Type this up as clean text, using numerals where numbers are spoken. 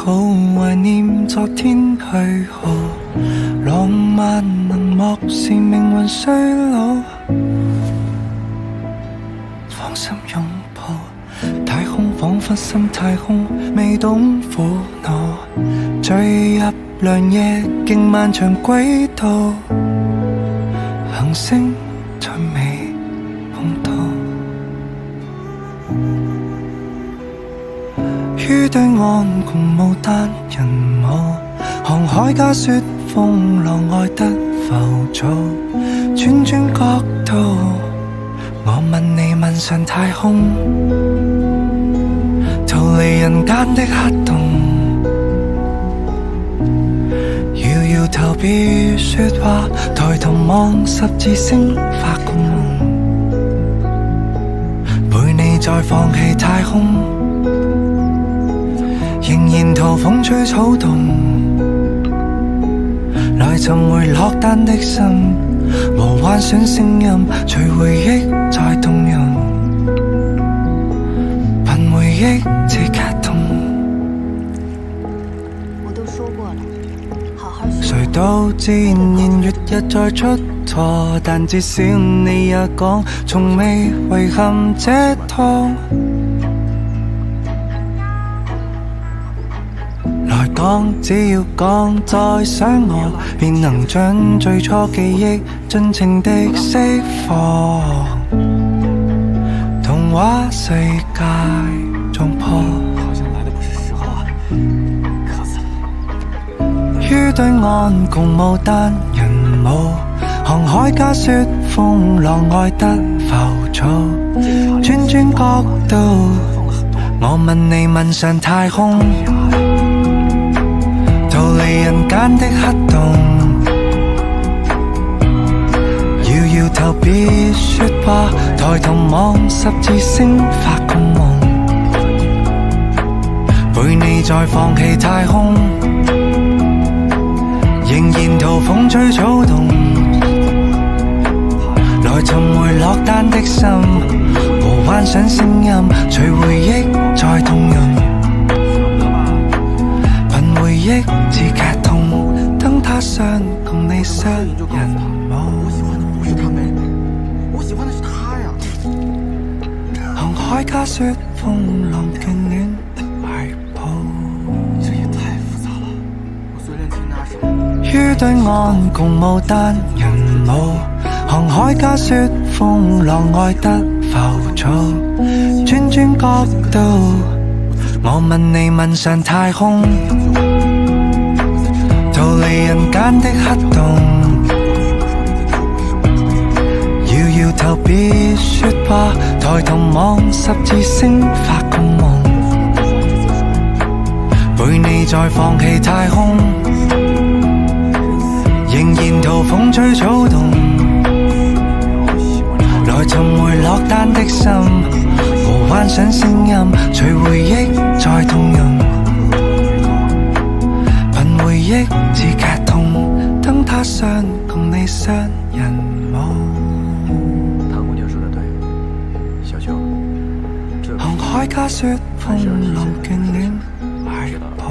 好懷念昨天去何，浪漫能漠視命運衰老。放心擁抱太空，彷彿心太空，未懂苦惱。墜入良夜，經漫長軌道，行星再未碰到。於對岸共舞單人舞，航海家說風浪愛得浮躁，轉轉角度，我問你問上太空，逃離人間的黑洞，搖搖頭別說話，抬頭望十字星發個夢，陪你再放棄太空，仍然逃風吹草動，來尋回落單的心，和幻想聲音隨回憶再動容，憑回憶這卡通。我都說過了，好好學。誰都自然月日再出錯，但至少你也講，從未遺憾這趟。來講，只要講再想我，便能將最初記憶盡情地釋放。童話世界撞破，好像來的不是時候啊，渴死了。於對岸共舞單人舞，航海家說風浪愛得浮躁，轉轉角度，我問你問上太空，逃離人間的黑洞，搖搖頭別說話，抬頭望十字星發個夢，陪你再放棄太空，仍然逃風吹草動，來尋回落單的心，和幻想聲音隨回憶再動容，憑回憶自卡通，燈塔上共你雙人舞。我喜歡的不是她妹妹，我喜歡的是她呀。航海家說風浪眷戀懷抱，這也太複雜了。我雖然聽那首，於對岸共舞單人舞，航海家說風浪愛得浮躁，轉轉角度，我問你問上太空，逃離人間的黑洞，搖搖頭別說話，抬頭望十字星發個夢，陪你再放棄太空，仍然逃風吹草動，來尋回落單的心，和幻想聲音隨回憶再動容，憑回憶自卡通，燈塔上共你雙人舞。唐姑娘說的對，小秋，這航海家說風浪眷戀懷抱。